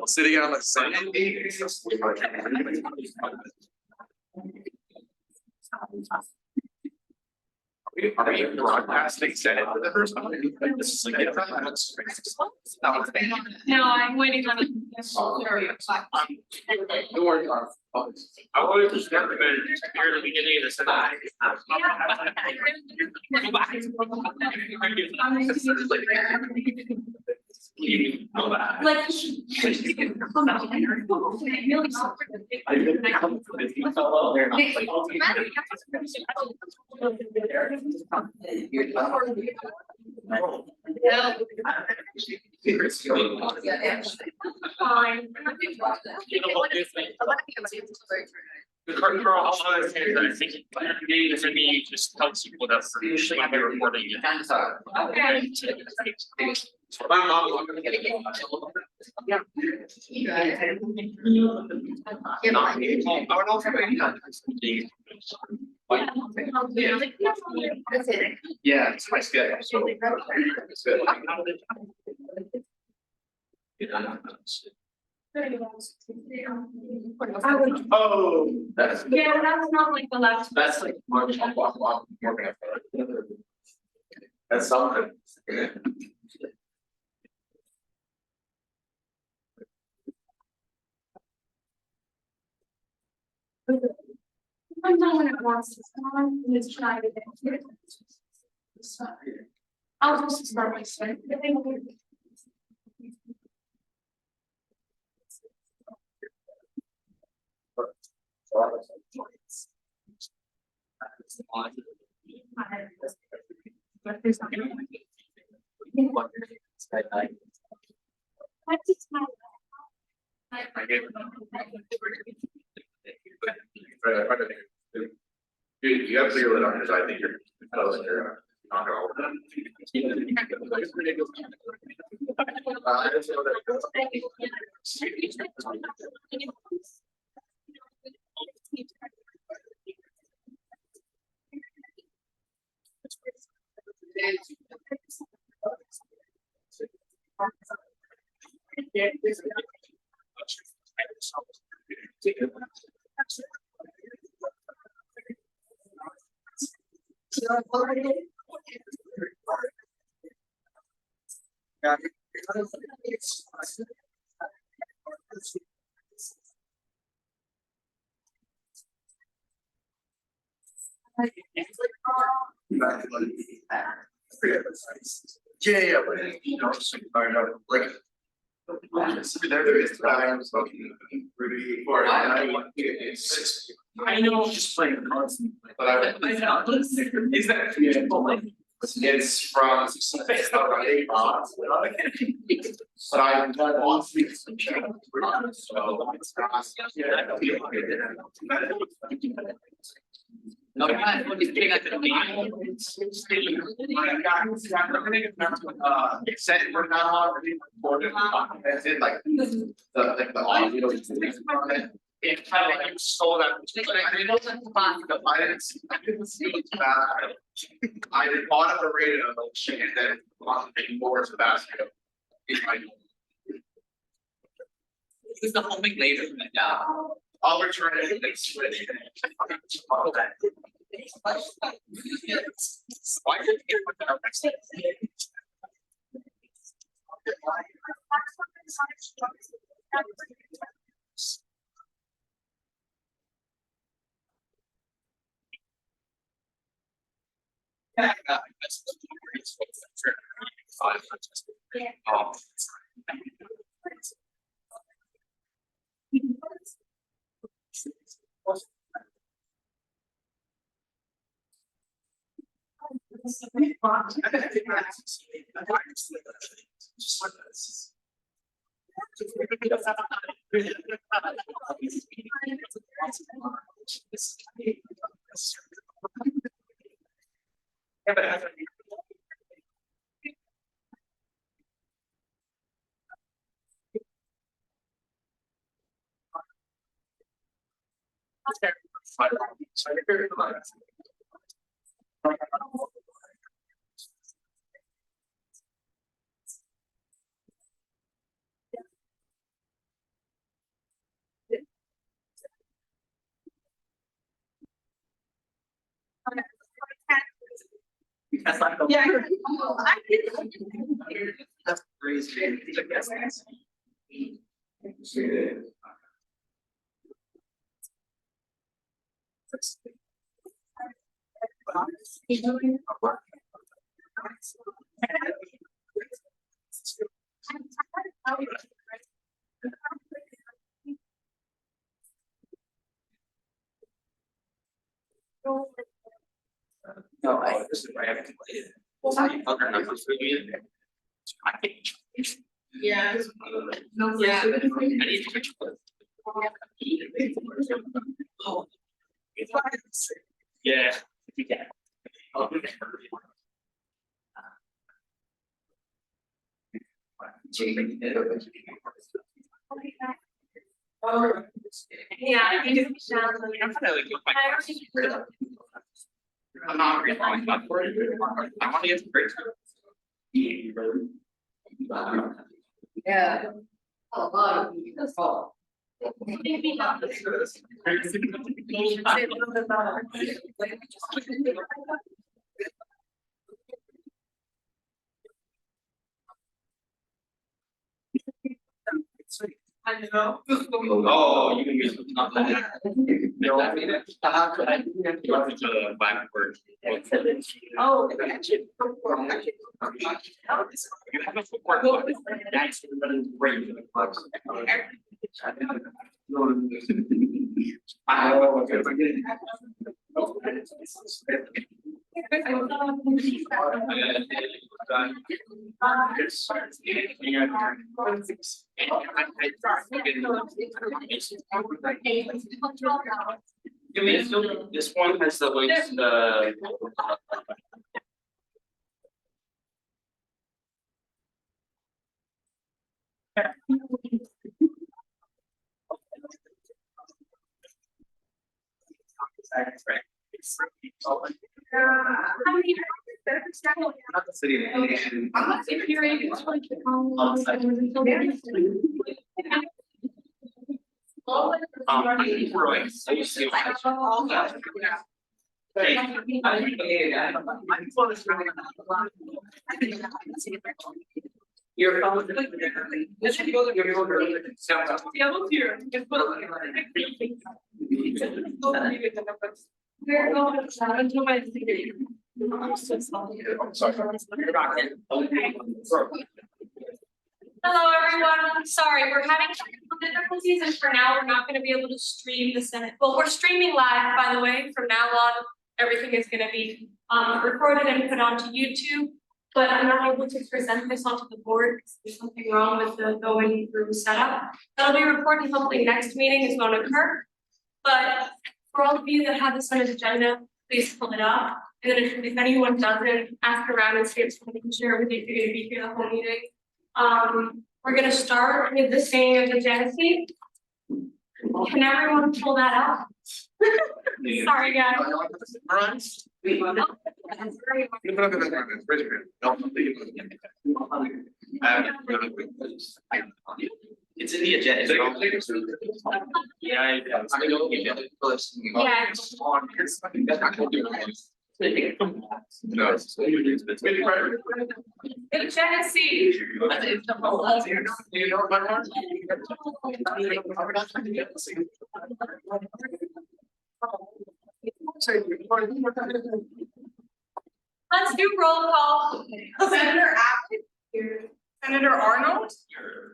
Sitting on the side. Are we broadcasting Senate for the first time? This is like. No, I'm waiting on it. Don't worry. I wanted to step in here at the beginning of the Senate. Like. Fine. The current girl, also, I think it's gonna be just tells people that usually I'll be reporting it. Okay. My mom. Yeah. Yeah, it's my schedule, so. It's good. Oh, that's. Yeah, that's not like the last. That's like March, that's something. I'm not when it wants to come, let's try it again. I'll just start my strength. Dude, you have to figure it out, because I think you're not yeah, but you know, like. There is times before, and it's. I know, just playing cards. But I Is that? it's from. But I want to. No, Said we're not already recorded, as in like the audio. It kind of like you stole that. I didn't see it bad. I bought up a radio and then on the boards of basket. Who's the homing later from that down? I'll return it next switch. Why did you put that? Yeah. That's crazy. No, this is right. I haven't completed. Other numbers for you. I think. Yeah. Yeah. I need to switch. Oh. Yeah, if you can. Yeah, I do. I'm not really falling about it. I want to get some great. Yeah. A lot of people fall. Maybe not. I know. Oh, you can use not that. No, I mean, it's a backward. Oh. You have a footwork. That's great. This one has the links, Not the city. If you're able to like. Right, so you see. Your phone. This should go to your phone. Yeah, look here. Just put it. We're going to until my city. I'm so sorry. Okay. Hello, everyone. Sorry, we're having technical difficulties, and for now, we're not going to be able to stream the Senate. Well, we're streaming live, by the way. From now on, everything is going to be recorded and put onto YouTube. But I'm not able to present this onto the board because there's something wrong with the going through setup. That'll be reported hopefully next meeting is going to occur. But for all of you that have the Senate agenda, please pull it up. And then if anyone doesn't, ask around and see if someone can share with you if you're going to be here the whole meeting. We're going to start with the saying of the Genesee. Can everyone pull that up? Sorry, guys. It's in the agenda. Yeah. No. The Genesee. Let's do roll call. Senator Abbott. Here. Senator Arnold.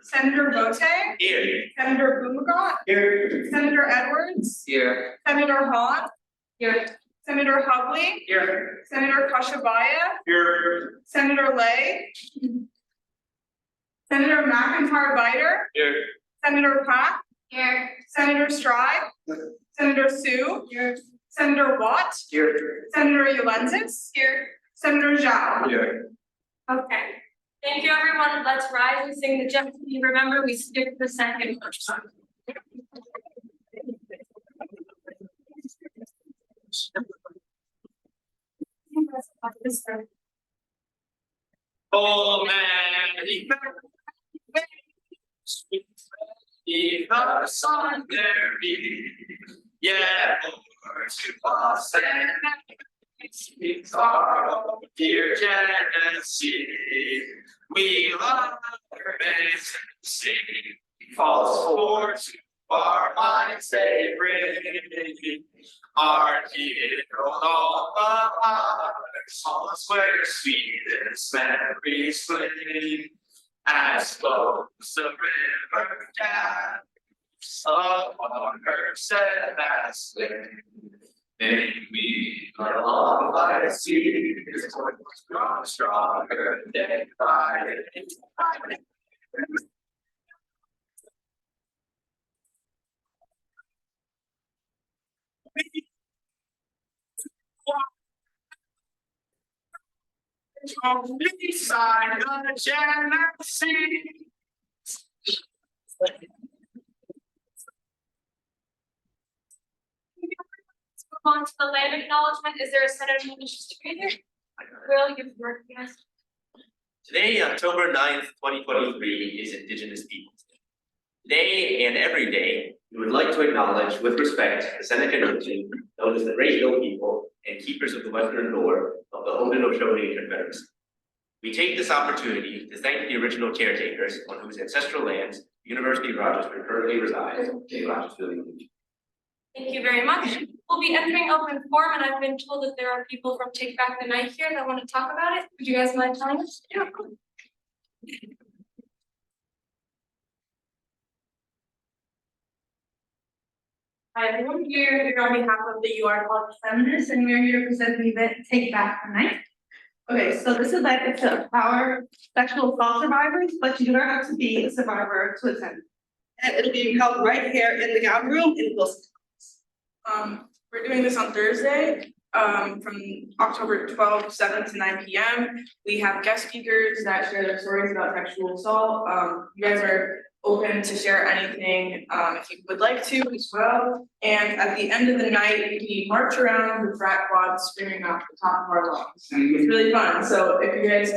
Senator Bote. Here. Senator Blumenautt. Here. Senator Edwards. Here. Senator Hahn. Here. Senator Hubley, Here. Senator Kashabaya, Here. Senator Lay, Senator McIntyre Bider, Here. Senator Pat. Here. Senator Stride. Senator Sue. Here. Senator Watt. Here. Senator Yolensis. Here. Senator Zhao. Here. Okay, thank you, everyone. Let's rise and sing the Jeopardy. Remember, we skipped the second verse. Oh man, if the sun there be, yeah, to us and speaks our dear Tennessee. We love her and sing, falls forward to our minds they bring. Our hero all the hearts, all where sweetest memories fling. As flows the river down, upon her steadfast lane. May we along by the sea, grow stronger day by day. On the side of the Tennessee. Move on to the land acknowledgement. Is there a senator who wishes to read it? Will, you've worked, yes. Today, October 9th, 2023 is Indigenous Peoples Day. Today and every day, we would like to acknowledge with respect the Seneca Nation, known as the Great Hill People and keepers of the western door of the Haudenosaunee Confederacy. We take this opportunity to thank the original caretakers on whose ancestral lands University of Rochester currently resides in Rochester. Thank you very much. We'll be entering open forum, and I've been told that there are people from Take Back the Night here that want to talk about it. Would you guys mind telling us? Yeah. Hi, everyone. We're here on behalf of the UR College Feminists, and we're here to present the event Take Back the Night. Okay, so this event is to empower sexual assault survivors, but you don't have to be a survivor to attend. And it'll be held right here in the gown room in Wilson. We're doing this on Thursday, from October 12th, 7 to 9 p.m. We have guest speakers that share their stories about sexual assault. You guys are open to share anything, if you would like to as well. And at the end of the night, we march around with frat quads screaming off the top of our lungs. It's really fun. So if you guys,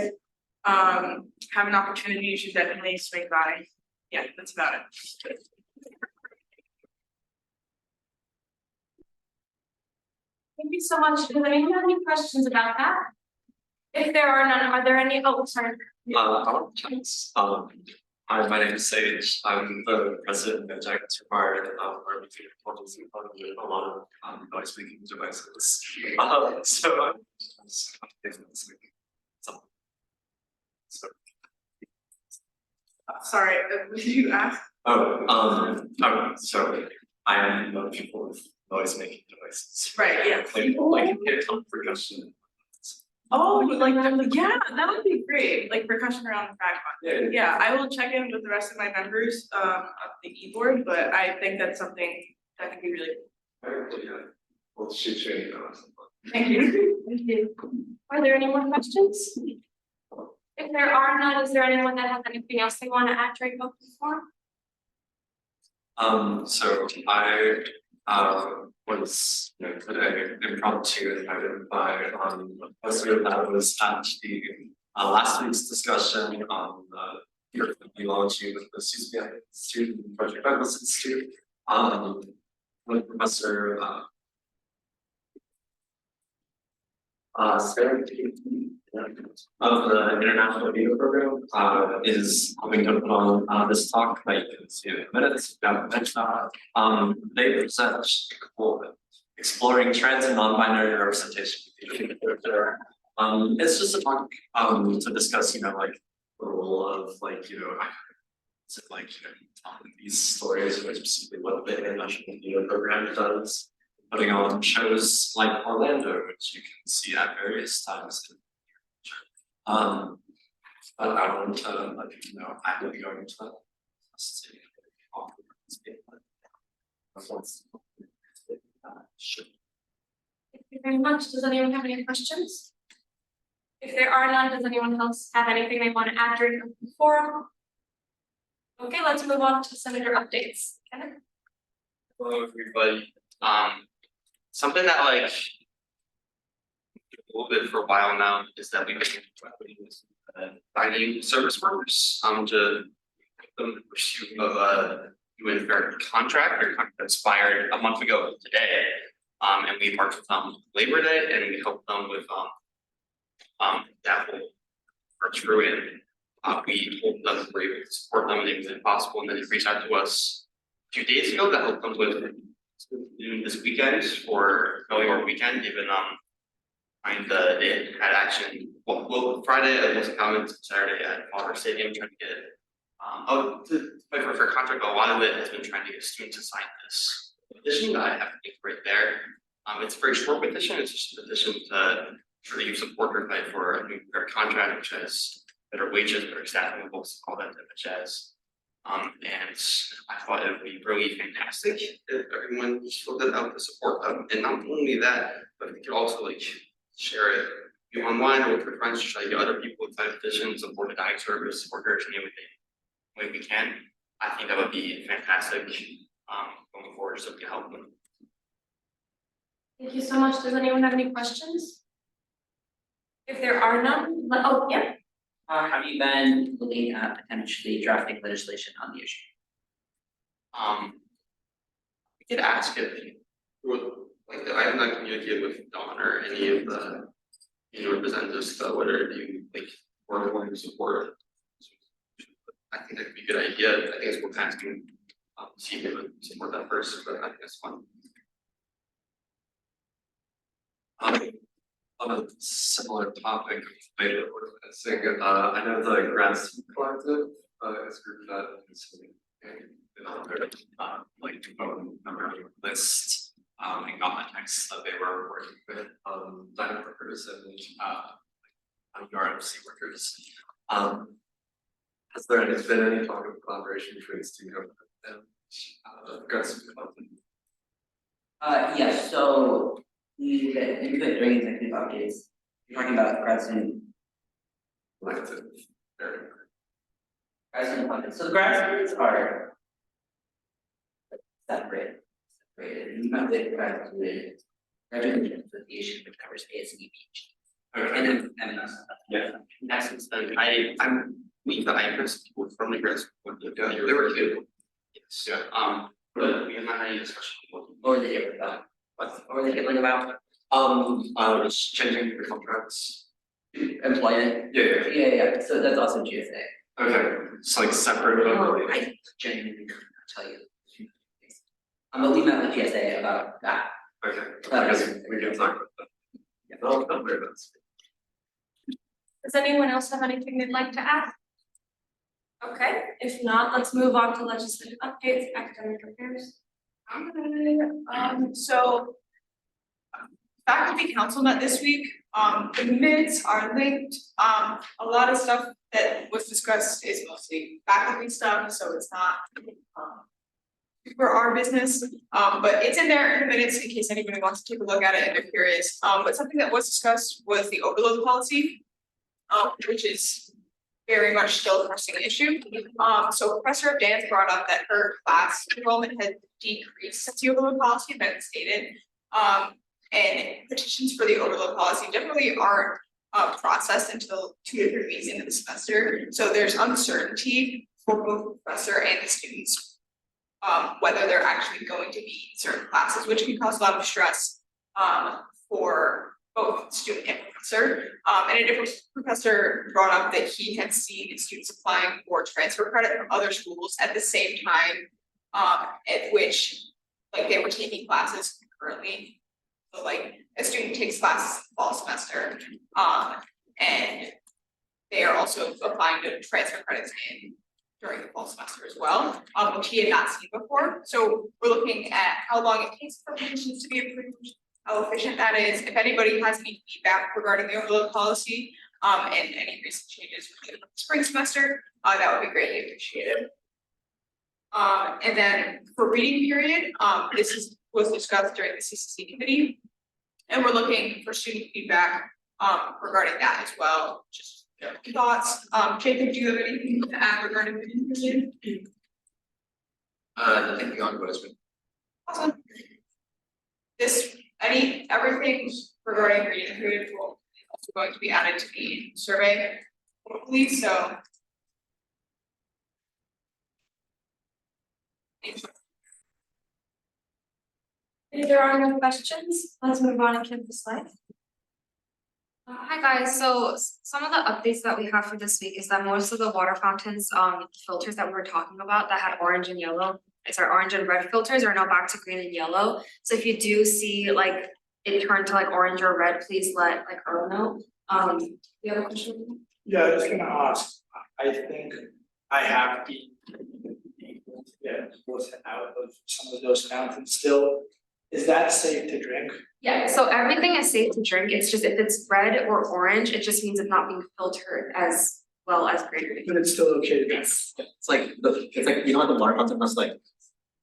have an opportunity, you should definitely swing by. Yeah, that's about it. Thank you so much. Does anyone have any questions about that? If there are none, are there any? Oh, sorry. Hi, my name is Sage. I'm the president of Jackets Required, where we do portals and a lot of noise making devices. Sorry, what did you ask? So I am the people with noise making devices. Right, yeah. Like hip hop percussion. Oh, like, yeah, that would be great, like percussion around the frat quad. Yeah, I will check in with the rest of my members, of the e-board, but I think that's something that could be really, We'll shoot you an email. thank you. Thank you. Are there any more questions? If there are none, is there anyone that has anything else they want to add during open forum? So I was, today impromptu invited by a professor that was at the last week's discussion on the theology with the student Project Douglas Institute. With Professor Sarah of the International Video Program is hoping to put on this talk that you can see in minutes. They present exploring trans and non-binary representation. It's just a talk to discuss, like the role of telling these stories, or specifically what the International Video Program does putting on shows like Orlando, which you can see at various times in the future. But I want to let you know I will be going to that. Thank you very much. Does anyone have any questions? If there are none, does anyone else have anything they want to add during the forum? Okay, let's move on to senator updates. Kenneth? Hello, everybody. Something that like a little bit for a while now is that we've been finding service workers to pursue doing their contract. Their contract expired a month ago today. And we worked with them Labor Day and we helped them with that whole work through it. We told them we were able to support them and it was impossible, and then they reached out to us 2 days ago to help them with doing this weekend or going over weekend, even and they had action well Friday at Wilson Commons, Saturday at Water Stadium trying to get to fight for a contract. A lot of it has been trying to get students to sign this petition that I have linked right there. It's a very short petition. It's just a petition to for the use of worker fight for a new fair contract, which has better wages, better staffing levels, all that type of jazz. And I thought it would be really fantastic if everyone filled it out to support them. And not only that, but we could also like share it online or with your friends to try to get other people to sign petitions, support the diet service, workers, and everything. When we can, I think that would be fantastic going forward, so we can help them. Thank you so much. Does anyone have any questions? If there are none, oh, yeah. Have you been looking at potentially drafting legislation on the issue? We could ask if like I have not communicated with Dawn or any of the representatives, so whether you like were willing to support it. I think that could be a good idea. I think it's worth asking, see if they would support that first, but I think it's fun. On a similar topic, later organizing, I know the Grad Student Collective is a group that is like member list and got my text that they were working with dining workers and URMC workers. Has there been any talk of collaboration between student government and Grad Student Collective? Yes, so we input during executive updates, you're talking about grad student. Collective. Grad student updates. So the grad students are separated. You have the graduate association, which covers ASCE and then MS. Yeah. In essence, then I'm we that I impressed people from the grad school. They were good. Yes. Yeah. But we have not had any discussion. What were they doing about? What were they doing about? It's changing the contracts. Employment? Yeah, so that's also GSA. Okay, it's like separate. I genuinely couldn't tell you. But we met with GSA about that. Okay, I guess we can talk about that. Yeah. Well, that's. Does anyone else have anything they'd like to add? Okay, if not, let's move on to legislative updates, academic affairs. So faculty council met this week, the minutes are linked, a lot of stuff that was discussed is mostly faculty stuff, so it's not for our business, but it's in there in the minutes in case anybody wants to take a look at it and they're curious. But something that was discussed was the overload policy, which is very much still a pressing issue. So Professor Dance brought up that her class enrollment had decreased since the overload policy had been stated. And petitions for the overload policy definitely aren't processed until 2 to 3 weeks into the semester. So there's uncertainty for both the professor and the students, whether they're actually going to be in certain classes, which can cause a lot of stress for both student and professor. And a different professor brought up that he had seen students applying for transfer credit from other schools at the same time, at which like they were taking classes concurrently. So like a student takes classes fall semester, and they are also applying to transfer credits in during the fall semester as well, which he had not seen before. So we're looking at how long it takes for petitions to be approved, how efficient that is. If anybody has any feedback regarding the overload policy, and any recent changes for the spring semester, that would be greatly appreciated. And then for reading period, was discussed during the CCC committee. And we're looking for student feedback, regarding that as well, just thoughts. Jacob, do you have anything to add regarding reading period? Nothing beyond what has been. Awesome. Everything regarding reading period will also going to be added to the survey, hopefully, so. If there are no questions, let's move on to campus life. Hi guys, so some of the updates that we have for this week is that most of the water fountains, filters that we were talking about that had orange and yellow, orange and red filters are now back to green and yellow. So if you do see like it turn to like orange or red, please let like Earl know. You have a question? Yeah, I was gonna ask, I think I have the what's out of some of those fountains still. Is that safe to drink? Yeah, so everything is safe to drink. It's just if it's red or orange, it just means it's not being filtered as well as green. But it's still okay to drink? Yes. It's like you know how the water fountain has like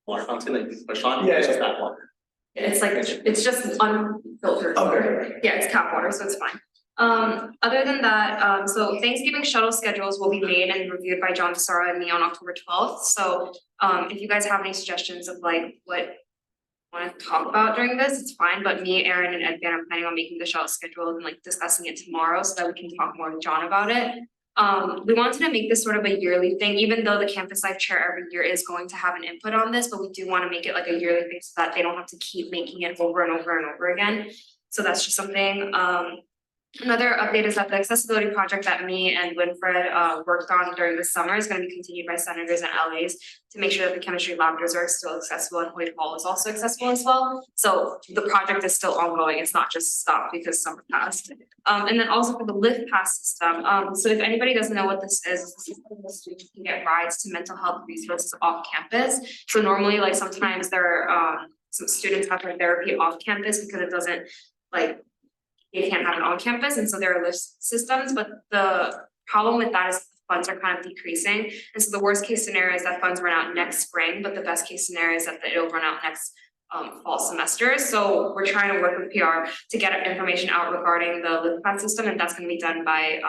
water fountain that you push on, Yeah, it's just yeah. that water. It's like, it's just unfiltered water. Okay. Yeah, it's tap water, so it's fine. Other than that, so Thanksgiving shuttle schedules will be made and reviewed by John Tesoro and me on October 12th. So if you guys have any suggestions of like what want to talk about during this, it's fine, but me, Erin, and Ed Van are planning on making the shuttle schedule and like discussing it tomorrow so that we can talk more with John about it. We wanted to make this sort of a yearly thing, even though the campus life chair every year is going to have an input on this, but we do want to make it like a yearly thing so that they don't have to keep making it over and over and over again. So that's just something. Another update is that the accessibility project that me and Winfred worked on during the summer is going to be continued by senators and LAs to make sure that the chemistry laboratories are still accessible and Hoyt Hall is also accessible as well. So the project is still ongoing. It's not just stopped because summer passed. And then also for the lift pass system. So if anybody doesn't know what this is the students can get rides to mental health resources off campus. So normally like sometimes there are some students have their therapy off campus because it doesn't like they can't have it on campus, and so there are lift systems, but the problem with that is the funds are kind of decreasing. And so the worst case scenario is that funds run out next spring, but the best case scenario is that it'll run out next fall semester. So we're trying to work with PR to get information out regarding the lift pad system, and that's gonna be done by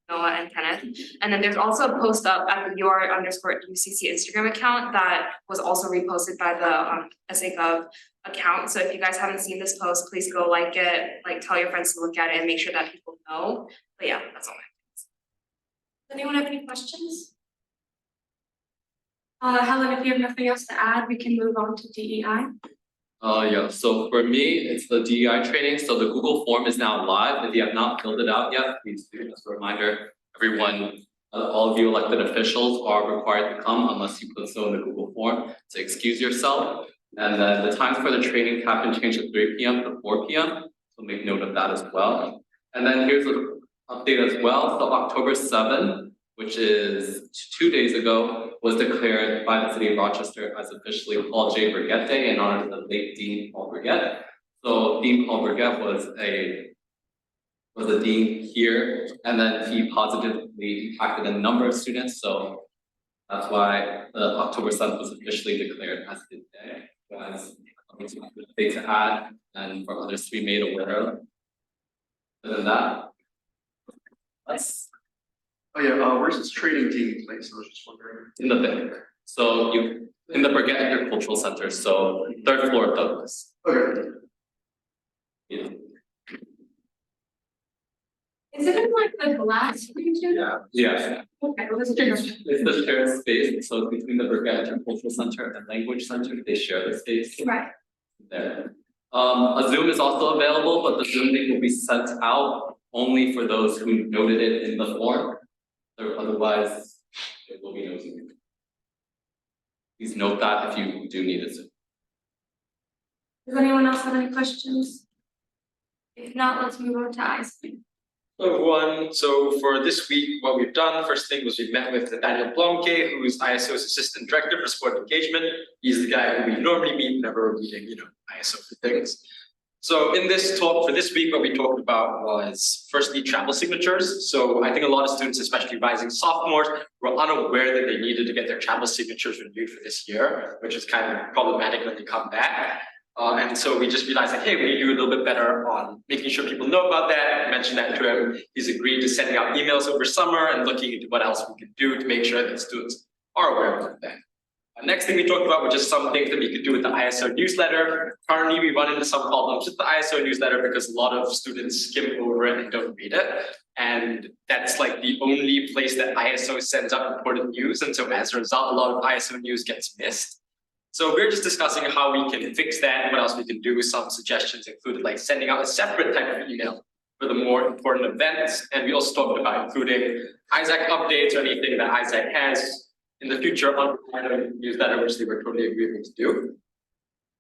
Noah and Kenneth. And then there's also a post up at the UR_UCC Instagram account that was also reposted by the SA.gov account. So if you guys haven't seen this post, please go like it, like tell your friends to look at it and make sure that people know. But yeah, that's all. Does anyone have any questions? Helen, if you have nothing else to add, we can move on to DEI. Yeah, so for me, it's the DEI training, so the Google form is now live. If you have not filled it out yet, please do. Just a reminder, everyone, all of you elected officials are required to come unless you put so in the Google form to excuse yourself. And then the times for the training have been changed to 3 p.m. to 4 p.m. So make note of that as well. And then here's an update as well. So October 7th, which is 2 days ago, was declared by the city of Rochester as officially Paul J. Burgett Day in honor of the late Dean Paul Burgett. So Dean Paul Burgett was a dean here, and then he positively impacted a number of students. So that's why October 7th was officially declared as his day. As a day to add and for others to be made aware of. Other than that, that's Oh yeah, where's this training taking place? I was just wondering. in the BIC. So in the Burgett Agricultural Center, so 3rd floor of Douglas. Okay. Yeah. Is it in like the glass region? Yeah. Okay, well, this is It's the shared space, so it's between the Burgett Agricultural Center and Language Center, they share the space. right. There. A Zoom is also available, but the Zoom link will be sent out only for those who noted it in the form. Otherwise, it will be no Zoom. Please note that if you do need a Zoom. Does anyone else have any questions? If not, let's move on to ISP. Hello everyone, so for this week, what we've done, first thing was we met with Daniel Blomke, who is ISO's Assistant Director for Sport Engagement. He's the guy who we normally meet whenever we're meeting, ISO for things. So in this talk for this week, what we talked about was firstly travel signatures. So I think a lot of students, especially rising sophomores, were unaware that they needed to get their travel signatures renewed for this year, which is kind of problematic when they come back. And so we just realized like, hey, we need to do a little bit better on making sure people know about that. I mentioned that to him. He's agreed to sending out emails over summer and looking into what else we can do to make sure that students are aware of that. Next thing we talked about were just some things that we could do with the ISO newsletter. Currently, we run into some problems with the ISO newsletter because a lot of students skim over it and don't read it. And that's like the only place that ISO sends out important news. And so as a result, a lot of ISO news gets missed. So we're just discussing how we can fix that and what else we can do. Some suggestions included like sending out a separate type of email for the more important events. And we also talked about including ISAC updates or anything that ISAC has in the future on the newsletter, which they were totally agreeable to do.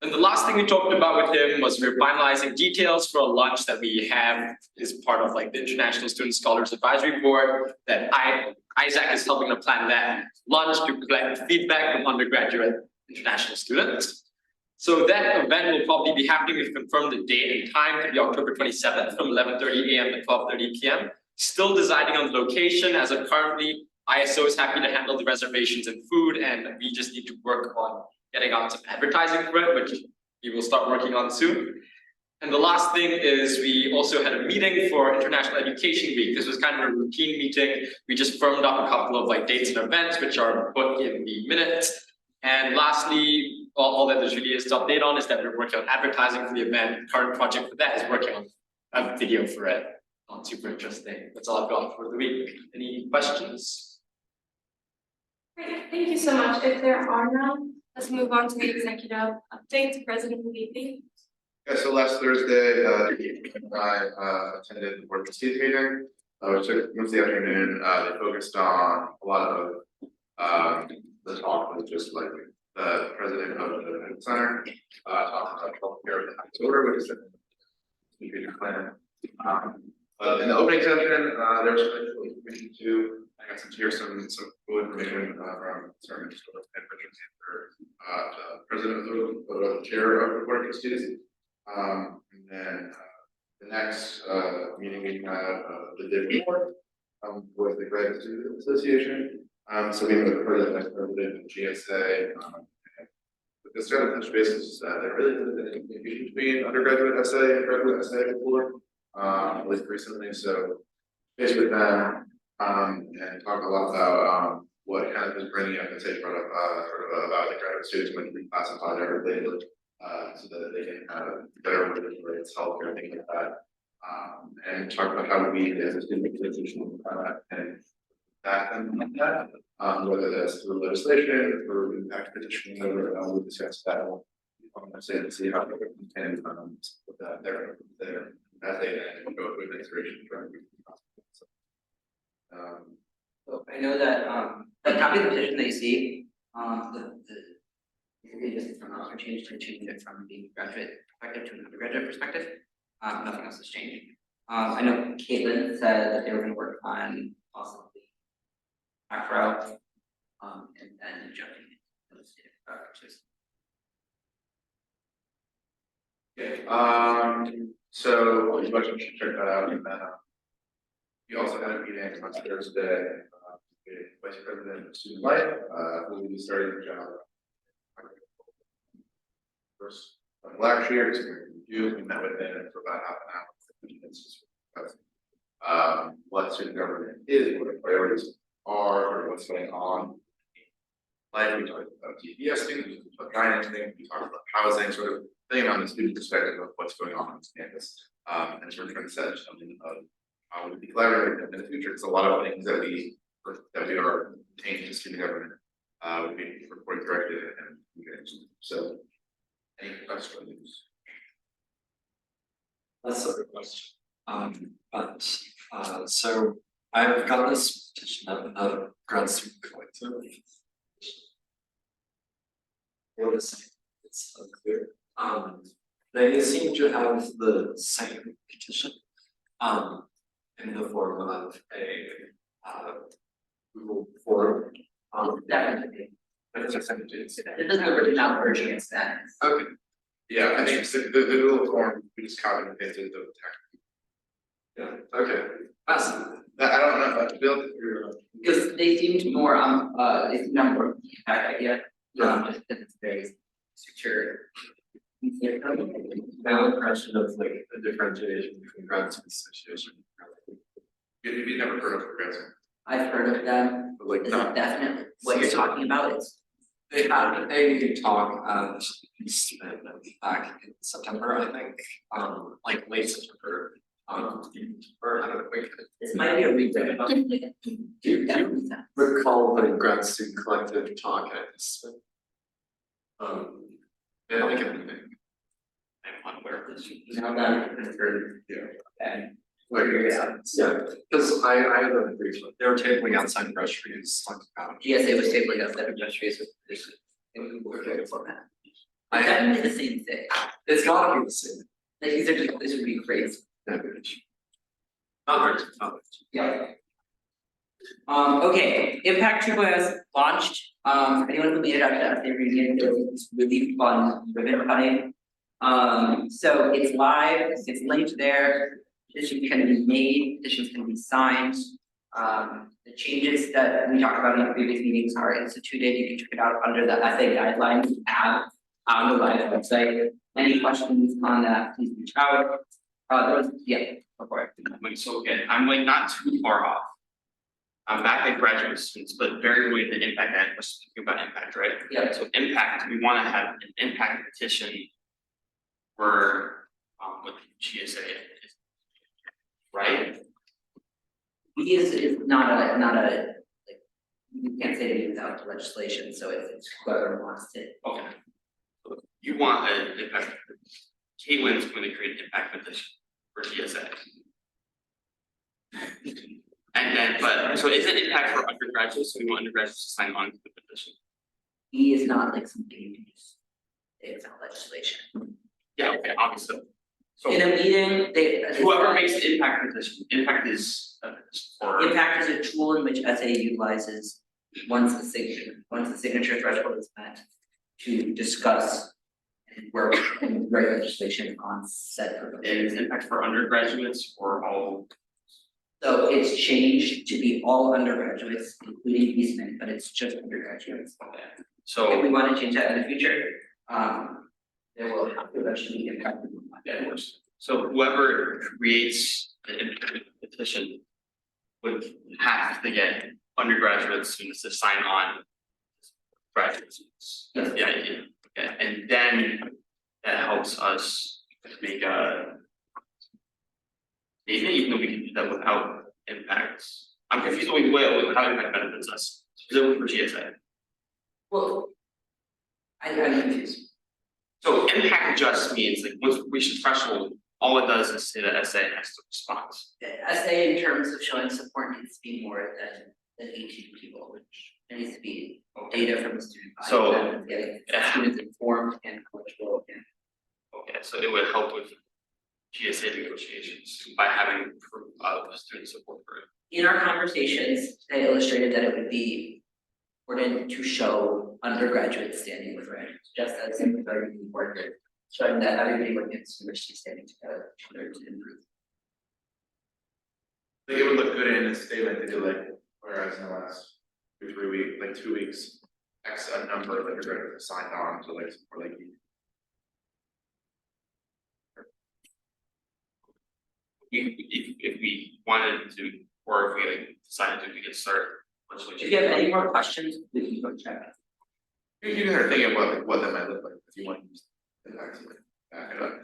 And the last thing we talked about with him was we're finalizing details for a lunch that we have as part of like the International Student Scholars Advisory Board that ISAC is helping to plan that lunch to collect feedback from undergraduate international students. So that event will probably be happening. We've confirmed the date and time to be October 27th from 11:30 a.m. to 12:30 p.m. Still deciding on the location as of currently. ISO is happy to handle the reservations and food, and we just need to work on getting out some advertising for it, which we will start working on soon. And the last thing is we also had a meeting for International Education Week. This was kind of a routine meeting. We just firmed up a couple of like dates and events, which are put in the minutes. And lastly, all that there really is to update on is that we're working on advertising for the event. Current project for that is working on a video for it. Not super interesting. That's all I've got for the week. Any questions? Great, thank you so much. If there are none, let's move on to the executive update. President Levy. Yeah, so last Thursday, I attended the board trustees meeting, which took most of the afternoon. They focused on a lot of the talk was just like the president of the center talking about healthcare in October, which is a strategic plan. In the opening session, there was information too. I got to hear some cool information from Sarah Mitchell and Richard Sanford, president of the chair of the board of trustees. And then the next meeting we had the day before was the Graduate Student Association. So we met the president, vice president of GSA. But the start of touch basis there really isn't any communication between undergraduate essay and graduate essay before, at least recently. So based with them and talk a lot about what kind of is bringing up and say sort of about the graduate students when we classify everything so that they can better regulate healthcare and things like that. And talk about how we as a student organization and back them like that, whether that's through legislation or impact petitioning, or we'll discuss that. I'm saying to see how we can put that there as they go through administration. So I know that the copy of the petition that you see, basically just from our change to change it from the graduate perspective to an undergraduate perspective. Nothing else has changed. I know Caitlin said that they were going to work on possibly macro and then jumping into those structures. Okay. So you should check that out. And we also had a meeting on Thursday with Vice President of Student Life, who will be starting the job first last year. We met with him for about half an hour. What student government is, what the priorities are, or what's going on. Like we talked about TPS students, we talked about guidance things, we talked about housing, sort of thinking on the student perspective of what's going on this campus. And sort of trying to set something of how we would be collaborating in the future. It's a lot of things that we are obtaining to student government would be reporting directly and so any questions? That's a good question. So I've got this petition of a grad student collective. What is it? It's unclear. They seem to have the same petition. in the form of a Google form. Definitely. That's just something to do. It doesn't really not urging its that. Okay. Yeah, I think the Google form, we just copied and pasted the text. Yeah, okay, awesome. I don't know, Bill, Because they seemed more they seemed more impact idea, just because it's very secure. Now impression of like the differentiation between grants and association. you've never heard of progressive, I've heard of them, but like this is not, definitely what you're talking about, it's. They had a talk back in September, I think, like late September. Or I don't know, wait, This might be a replay. do you recall the grad student collective talk at this? Yeah, I think anything. I'm unaware of this. Now that I've heard, yeah. and Like, yeah, because I had a brief, they were tabling outside groceries, like about. GSA was tabling outside of industries with this in Google format. I Definitely the same thing, It's gotta be the same. like these are just, this would be crazy. Not very, not very. Yeah. Okay, Impact 2.0 has launched, anyone who made it after that, they reading it, it's really fun, ribbon cutting. So it's live, it's linked there, petitions can be made, petitions can be signed. The changes that we talked about in the previous meetings are instituted, you can check it out under the essay guidelines tab on the live website. Any questions on that, please reach out. There was, yeah, before it. Like, so again, I'm like not too far off. I'm back at graduate students, but very related to impact, and we're speaking about impact, right? Yeah. So impact, we wanna have an impact petition. For with GSA. Right? We is not a, like, you can't say it without legislation, so it's whoever wants to. Okay. So you want an impact, Caitlin's going to create an impact petition for GSA. And then, but, so is it impact for undergraduates, so we want undergraduates to sign on to the petition? E is not like something you can just, it's not legislation. Yeah, okay, obviously. So In a meeting, they. whoever makes the impact petition, impact is for. Impact is a tool in which SA utilizes once the signature threshold is met to discuss and work and write legislation on said proposal. Is impact for undergraduates or all? So it's changed to be all undergraduates, including Eastman, but it's just undergraduates. Okay. If So, we want to change that in the future, there will have to eventually be impact. so whoever creates the impact petition would have to get undergraduate students to sign on. Graduate students, that's the idea, okay, and then that helps us make a. Even though we can do that without impacts, I'm confused with how impact benefits us, specifically for GSA. Well, I'm confused. So impact just means like once we reach the threshold, all it does is say that SA has to respond. SA in terms of showing support needs to be more than 18 people, which there needs to be data from the student body. So, and getting students informed and eligible and. Okay, so it would help with GSA negotiations by having proof of student support for it. In our conversations, they illustrated that it would be important to show undergraduates standing with RED, just as it was very important, showing that everybody working at the university is standing together in order to improve. I think it would look good in a statement to do like, whereas in the last 2 or 3 weeks, like 2 weeks, X a number of undergraduates signed on to like support like. If we wanted to, or if we like decided to, we could start. If you have any more questions, we can go check. You can start thinking about what that might look like if you want to use it actively, back it up.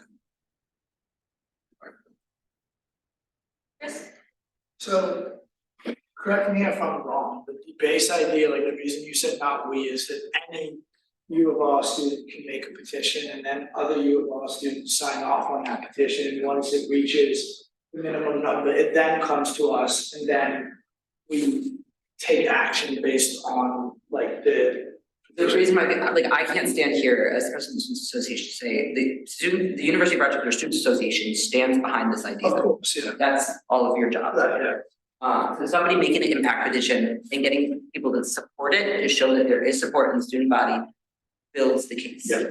Yes. So, correct me if I'm wrong, but the base idea, like the reason you said not we, is that any U of R student can make a petition and then other U of R students sign off on that petition, and once it reaches the minimum number, it then comes to us, and then we take action based on like the The reason why, like, I can't stand here as President of the Student Association to say, the University of Rochester Student Association stands behind this idea. Of course, yeah. That's all of your job. So somebody making an impact petition and getting people to support it, to show that there is support in the student body, builds the case. Yeah.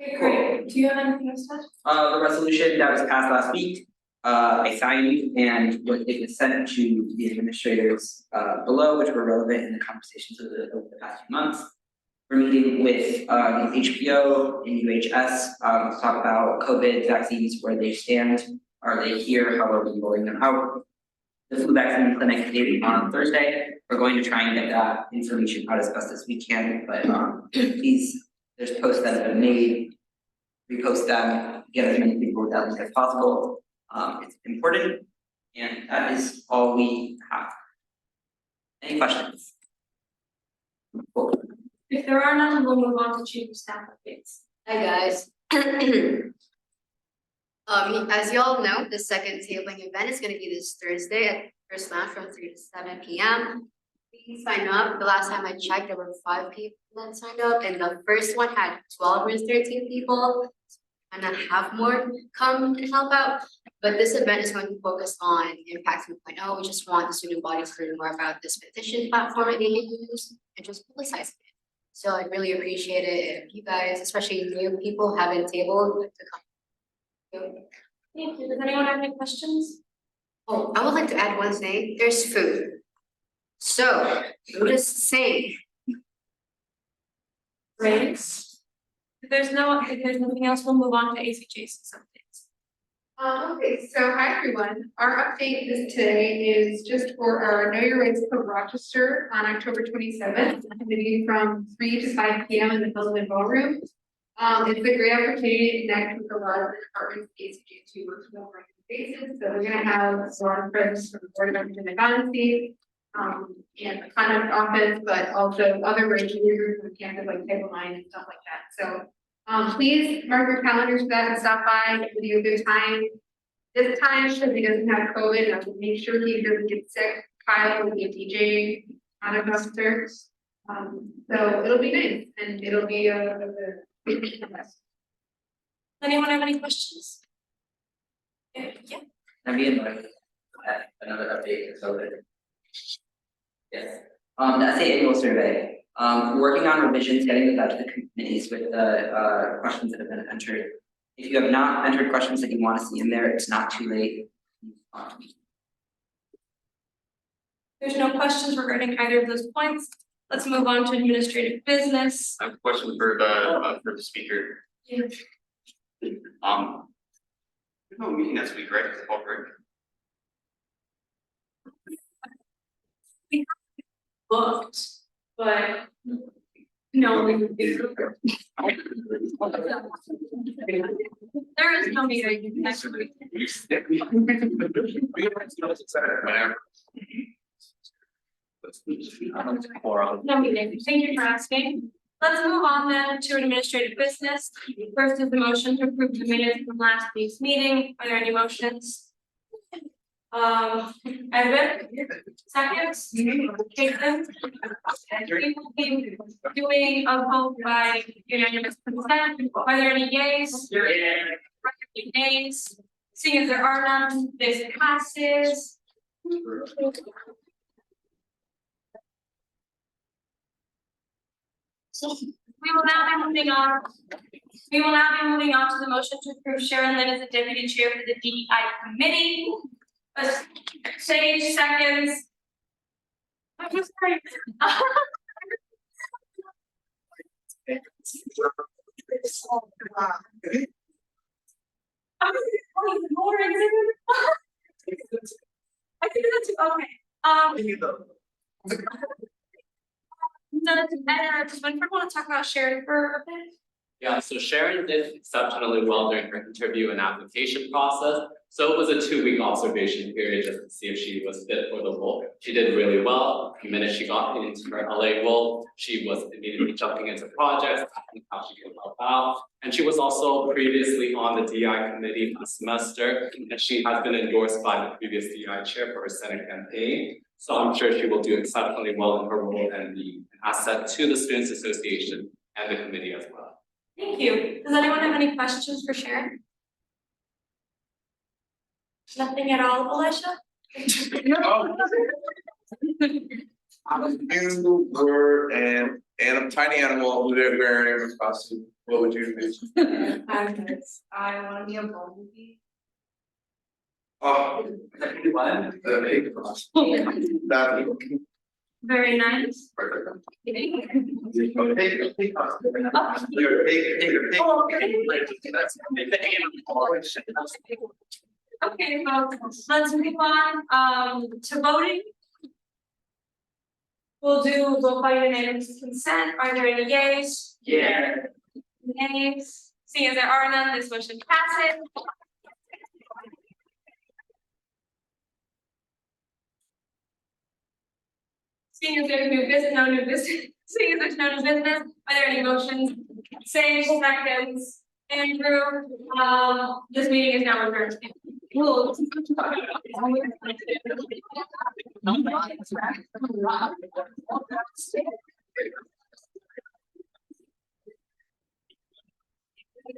Okay, great. Do you have anything else to add? The resolution that was passed last week, I signed and what it was sent to the administrators below, which were relevant in the conversations over the past few months. We're meeting with the HPO and UHS to talk about COVID vaccines, where they stand. Are they here? How are we rolling them out? The flu vaccine clinic is on Thursday. We're going to try and get that information out as best as we can, but please, there's posts that have been made. Repost them, get as many people with that link as possible. It's important, and that is all we have. Any questions? Cool. If there are none, we'll move on to chief of staff updates. Hi, guys. As you all know, the second tabling event is gonna be this Thursday at First Lounge from 3 to 7 p.m. Please sign up. The last time I checked, there were 5 people that signed up, and the first one had 12 or 13 people. And then have more come and help out. But this event is going to focus on Impact 2.0. We just want the student body to learn more about this petition platform that they use and just publicize it. So I'd really appreciate it if you guys, especially new people, have a table to come. Thank you. Does anyone have any questions? Oh, I would like to add one thing. There's food. So I'm just saying. Great. If there's nothing else, we'll move on to ACJ's updates. Okay, so hi everyone. Our update today is just for our Know Your Rights Club Rochester on October 27th. It's gonna be from 3 to 5 p.m. in the Puzzleman Ballroom. It's a great opportunity to connect with a lot of the departments of ACJ to work on a regular basis. So we're gonna have a lot of friends from the Board of Government Advocacy, and the conduct office, but also other regulators on campus like Title IX and stuff like that. So please mark your calendars for that and stop by, give you a good time. This time, because he doesn't have COVID, I will make sure he doesn't get sick. Kyle will be a DJ conduct officer. So it'll be nice and it'll be a Does anyone have any questions? Yeah. Let me invite another update, so that. Yes, the SA annual survey, we're working on revisions, getting those out to the committees with the questions that have been entered. If you have not entered questions that you want to see in there, it's not too late. There's no questions regarding either of those points. Let's move on to administrative business. I have a question for the speaker. Yeah. No meeting next week, right? Oh, right. Booked, but no, there is no meeting next week. No meeting. Thank you for asking. Let's move on then to administrative business. First is the motion to approve the minutes from last week's meeting. Are there any motions? Evan, seconds, Caitlin. We will be doing a vote by unanimous consent. Are there any yays? Nays? Seeing as there are none, this passes. So we will now be moving on. We will now be moving on to the motion to approve Sharon Lynn as the deputy chair for the DEI committee. Sage seconds. I'm just sorry. I think that's okay. No, does Winford want to talk about Sharon for a bit? Yeah, so Sharon did exceptionally well during her interview and application process. So it was a 2-week observation period just to see if she was fit for the role. She did really well. The minute she got into her LA role, she was immediately jumping into projects, asking how she could help out. And she was also previously on the DI committee last semester, and she has been endorsed by the previous DI chair for her Senate campaign. So I'm sure she will do exceptionally well in her role and be an asset to the Students Association and the committee as well. Thank you. Does anyone have any questions for Sharon? Nothing at all, Alicia? You were an tiny animal, who they're wearing a costume, what would you do? I wanna be a bumblebee. Oh, One. the big costume. That. Very nice. Perfect. Big costume. You're a pig. Oh, okay. Okay, well, let's move on, to voting. We'll by unanimous consent. Are there any yays? Yeah. Nays? Seeing as there are none, this motion passes. Seeing as there's no new business, seeing as there's no new business, are there any motions? Sage, seconds, Andrew, this meeting is now adjourned.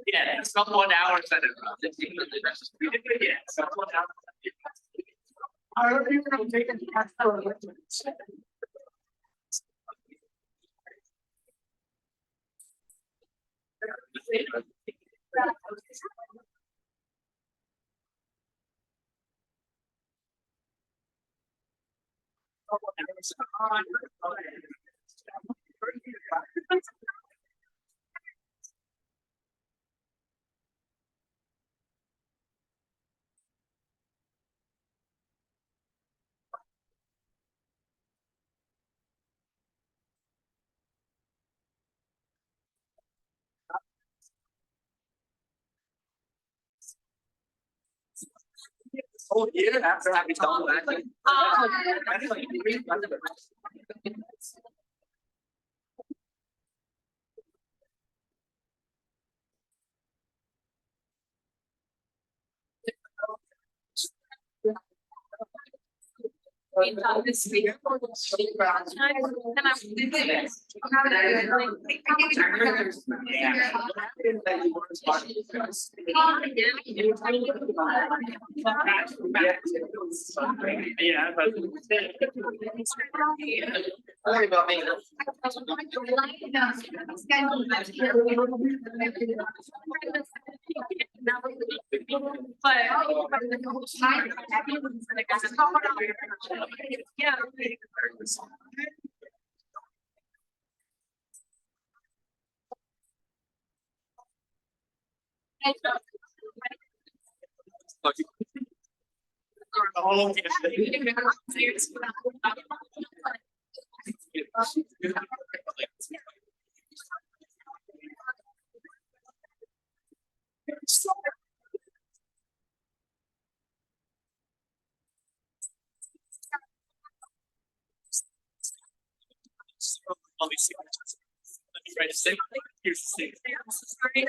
Yeah, it's not 1 hour. Yeah, it's not 1 hour. I don't even know, take it. Whole year after having done that. This week. Yeah, but. Worry about me. Yeah. Let me see. Let me try to say. Here's the thing.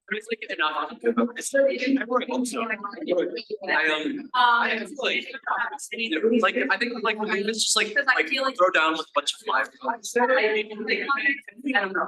It's like enough. I work also. I think like it's just like throw down with a bunch of live. I don't know.